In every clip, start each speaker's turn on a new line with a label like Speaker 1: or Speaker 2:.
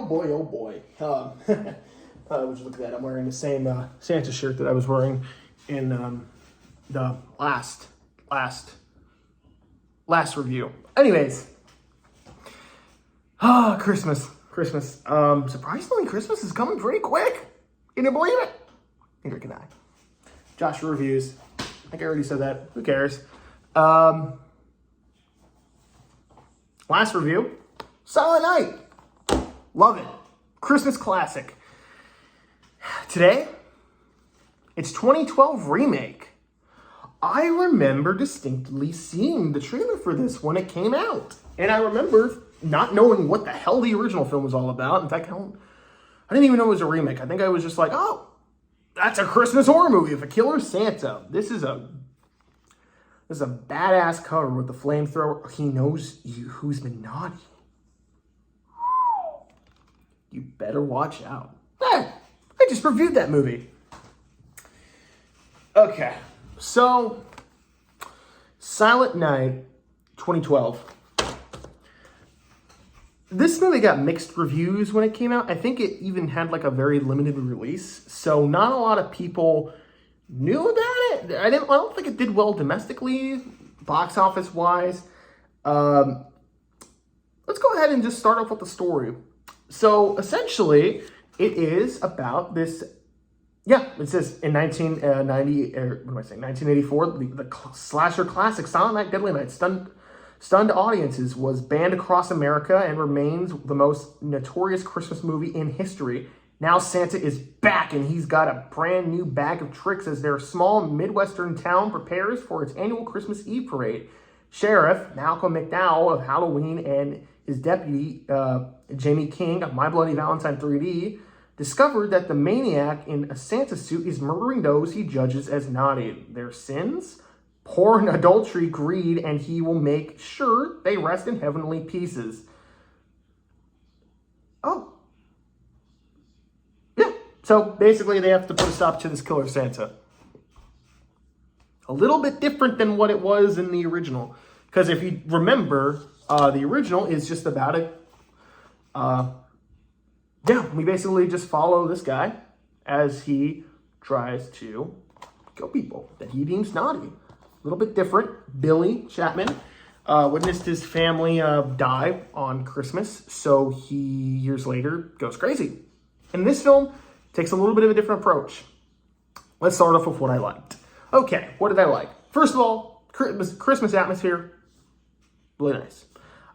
Speaker 1: boy, oh boy. Would you look at that? I'm wearing the same Santa shirt that I was wearing in the last review. Anyways, Christmas. Surprisingly, Christmas is coming pretty quick. Can you believe it? Neither can I. Joshua reviews. I think I already said that. Who cares? Last review, Silent Night. Love it. Christmas classic. Today, it's 2012 Remake. I remember distinctly seeing the trailer for this when it came out. And I remember not knowing what the hell the original film was all about. In fact, I didn't even know it was a remake. I think I was just like, oh, that's a Christmas horror movie with a killer Santa. This is a badass cover with the flamethrower. He knows who's been naughty. You better watch out. I just reviewed that movie. Okay, so Silent Night 2012. This movie got mixed reviews when it came out. I think it even had like a very limited release, so not a lot of people knew about it. I don't think it did well domestically, box office wise. Let's go ahead and just start off with the story. So essentially, it is about this. Yeah, it says in 1984, the slasher classic Silent Night, Deadly Night stunned audiences, was banned across America and remains the most notorious Christmas movie in history. Now Santa is back, and he's got a brand new bag of tricks as their small Midwestern town prepares for its annual Christmas Eve parade. Sheriff Malcolm McDowell of Halloween and his deputy, Jamie King of My Bloody Valentine 3D, discovered that the maniac in a Santa suit is murdering those he judges as naughty. Their sins? Porn, adultery, greed, and he will make sure they rest in heavenly pieces. Oh. Yeah. So basically they have to put a stop to this killer Santa. A little bit different than what it was in the original. Because if you remember, the original is just about it. We basically just follow this guy as he tries to kill people that he deems naughty. A little bit different. Billy Chapman witnessed his family die on Christmas, so he, years later, goes crazy. And this film takes a little bit of a different approach. Let's start off with what I liked. Okay, what did I like? First of all, Christmas atmosphere, really nice.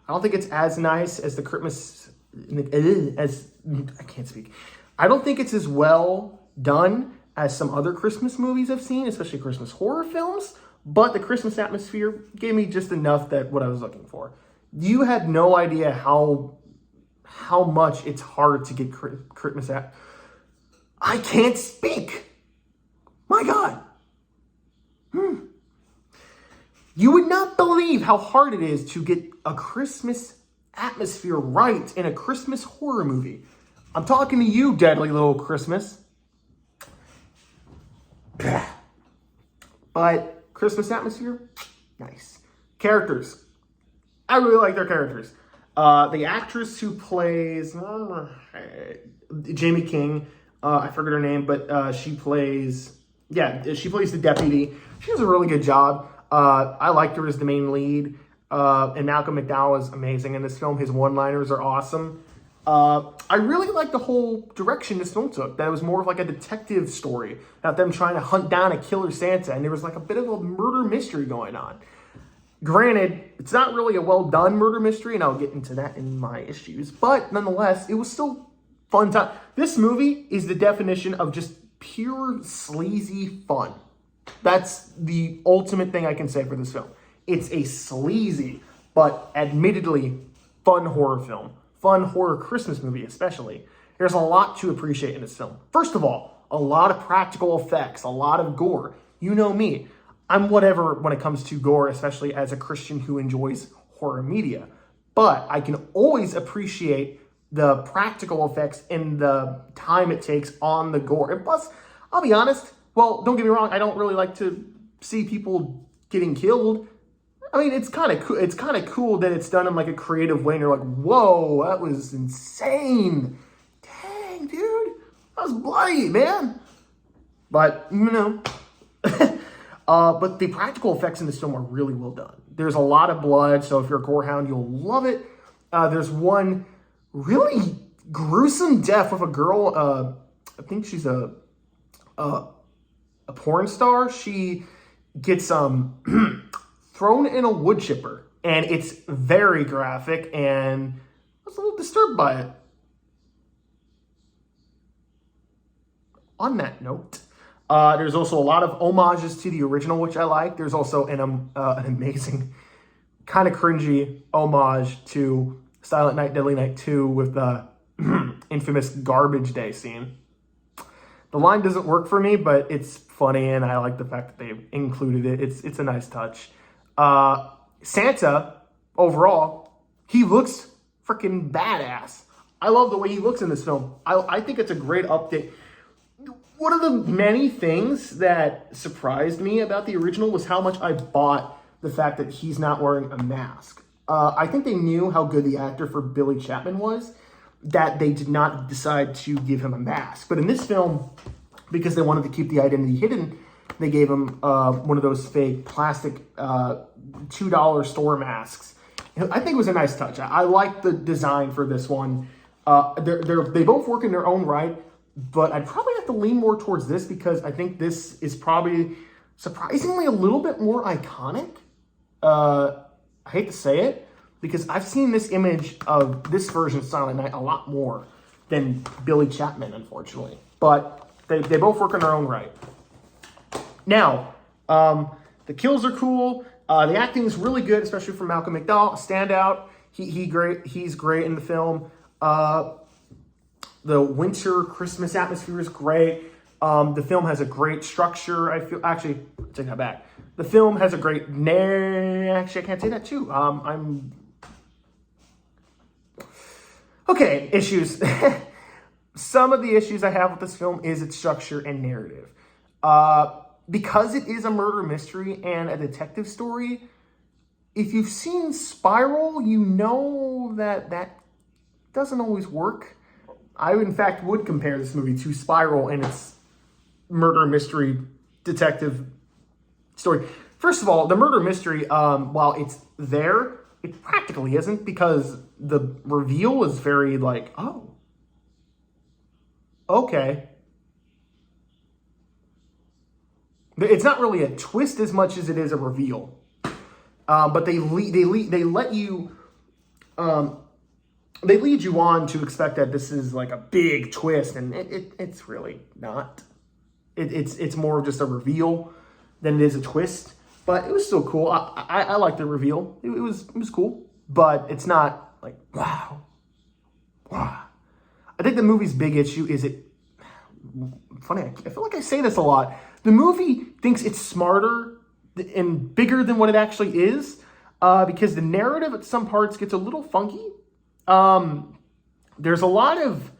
Speaker 1: I don't think it's as nice as the Christmas, I can't speak. I don't think it's as well done as some other Christmas movies I've seen, especially Christmas horror films, but the Christmas atmosphere gave me just enough that what I was looking for. You had no idea how much it's hard to get Christmas at. I can't speak. My God. You would not believe how hard it is to get a Christmas atmosphere right in a Christmas horror movie. I'm talking to you, Deadly Little Christmas. But Christmas atmosphere, nice. Characters, I really like their characters. The actress who plays Jamie King, I forget her name, but she plays the deputy. She does a really good job. I liked her as the main lead. And Malcolm McDowell is amazing in this film. His one-liners are awesome. I really like the whole direction this film took. That it was more of like a detective story about them trying to hunt down a killer Santa. And there was like a bit of a murder mystery going on. Granted, it's not really a well-done murder mystery, and I'll get into that in my issues. But nonetheless, it was still fun time. This movie is the definition of just pure sleazy fun. That's the ultimate thing I can say for this film. It's a sleazy, but admittedly fun horror film. Fun horror Christmas movie, especially. There's a lot to appreciate in this film. First of all, a lot of practical effects, a lot of gore. You know me. I'm whatever when it comes to gore, especially as a Christian who enjoys horror media. But I can always appreciate the practical effects and the time it takes on the gore. And plus, I'll be honest, well, don't get me wrong, I don't really like to see people getting killed. I mean, it's kind of cool that it's done in like a creative way, and you're like, whoa, that was insane. was bloody, man. But, but the practical effects in this film are really well done. There's a lot of blood, so if you're a gorehound, you'll love it. There's one really gruesome death with a girl. I think she's a porn star. She gets thrown in a wood chipper, and it's very graphic, and I was a little disturbed by it. On that note, there's also a lot of homages to the original, which I like. There's also an amazing, kind of cringy homage to Silent Night, Deadly Night 2 with the infamous garbage day scene. The line doesn't work for me, but it's funny, and I like the fact that they included it. It's a nice touch. Santa, overall, he looks freaking badass. I love the way he looks in this film. I think it's a great update. One of the many things that surprised me about the original was how much I bought the fact that he's not wearing a mask. I think they knew how good the actor for Billy Chapman was, that they did not decide to give him a mask. But in this film, because they wanted to keep the identity hidden, they gave him one of those fake plastic $2 store masks. I think it was a nice touch. I like the design for this one. They both work in their own right, but I'd probably have to lean more towards this because I think this is probably surprisingly a little bit more iconic. I hate to say it, because I've seen this image of this version of Silent Night a lot more than Billy Chapman, unfortunately. But they both work in their own right. Now, the kills are cool. The acting is really good, especially from Malcolm McDowell, a standout. He's great in the film. The winter Christmas atmosphere is great. The film has a great structure. Actually, take that back. The film has a great actually, I can't say that too. Okay, issues. Some of the issues I have with this film is its structure and narrative. Because it is a murder mystery and a detective story, if you've seen Spiral, you know that doesn't always work. I, in fact, would compare this movie to Spiral and its murder mystery detective story. First of all, the murder mystery, while it's there, it practically isn't, because the reveal is very like, oh, okay. It's not really a twist as much as it is a reveal. But they lead you on to expect that this is like a big twist, and it's really not. It's more of just a reveal than it is a twist. But it was still cool. I like the reveal. It was cool, but it's not like wow. I think the movie's big issue is it. Funny, I feel like I say this a lot. The movie thinks it's smarter and bigger than what it actually is, because the narrative at some parts gets a little funky. There's a lot of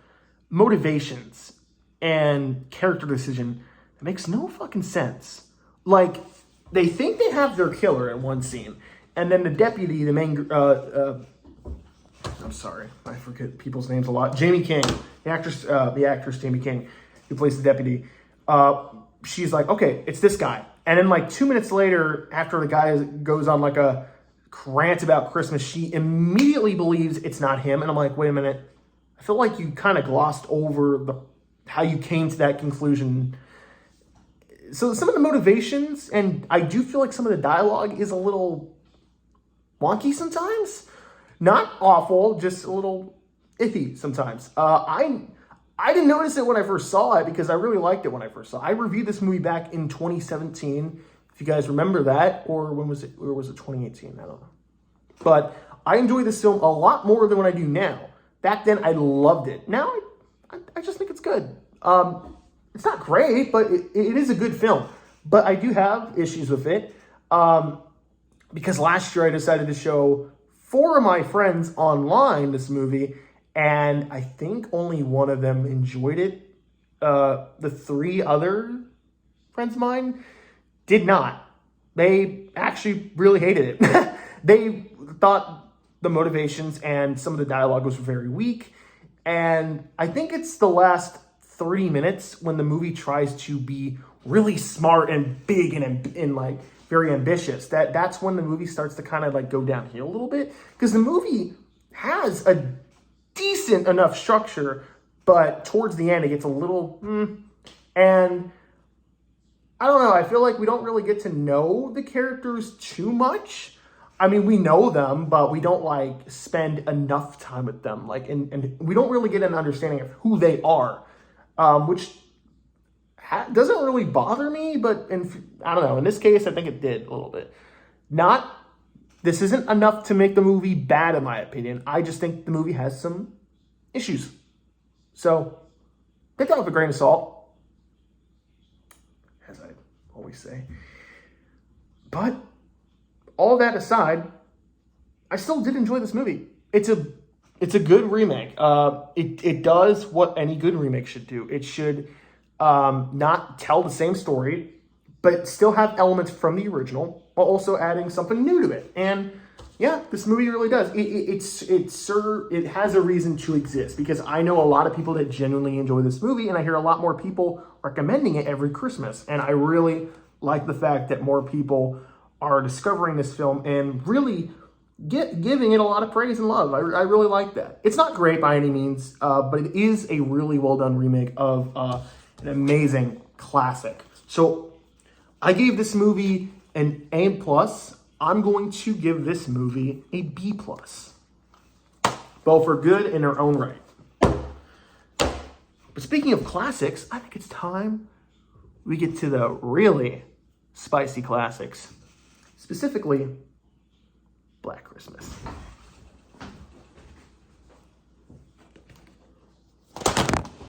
Speaker 1: motivations and character decision that makes no fucking sense. Like, they think they have their killer in one scene, and then the deputy, the main, I'm sorry, I forget people's names a lot. Jamie King, the actress Jamie King, who plays the deputy, she's like, okay, it's this guy. And then like 2 minutes later, after the guy goes on like a rant about Christmas, she immediately believes it's not him. And I'm like, wait a minute. I feel like you kind of glossed over how you came to that conclusion. So some of the motivations, and I do feel like some of the dialogue is a little wonky sometimes. Not awful, just a little iffy sometimes. I didn't notice it when I first saw it because I really liked it when I first saw it. I reviewed this movie back in 2017, if you guys remember that, or when was it? Or was it 2018? I don't know. But I enjoy this film a lot more than what I do now. Back then, I loved it. Now, I just think it's good. It's not great, but it is a good film. But I do have issues with it because last year I decided to show 4 of my friends online this movie, and I think only one of them enjoyed it. The 3 other friends of mine did not. They actually really hated it. They thought the motivations and some of the dialogue was very weak. And I think it's the last 30 minutes when the movie tries to be really smart and big and like very ambitious. That's when the movie starts to kind of like go downhill a little bit, because the movie has a decent enough structure, but towards the end it gets a little and I don't know, I feel like we don't really get to know the characters too much. I mean, we know them, but we don't like spend enough time with them. Like, and we don't really get an understanding of who they are, which doesn't really bother me. But I don't know. In this case, I think it did a little bit. This isn't enough to make the movie bad, in my opinion. I just think the movie has some issues. So take that with a grain of salt, as I always say. But all that aside, I still did enjoy this movie. It's a good remake. It does what any good remake should do. It should not tell the same story, but still have elements from the original, while also adding something new to it. And yeah, this movie really does. It has a reason to exist, because I know a lot of people that genuinely enjoy this movie, and I hear a lot more people recommending it every Christmas. And I really like the fact that more people are discovering this film and really giving it a lot of praise and love. I really like that. It's not great by any means, but it is a really well done remake of an amazing classic. So I gave this movie an A+. I'm going to give this movie a B+. Both are good in their own right. But speaking of classics, I think it's time we get to the really spicy classics. Specifically, Black Christmas.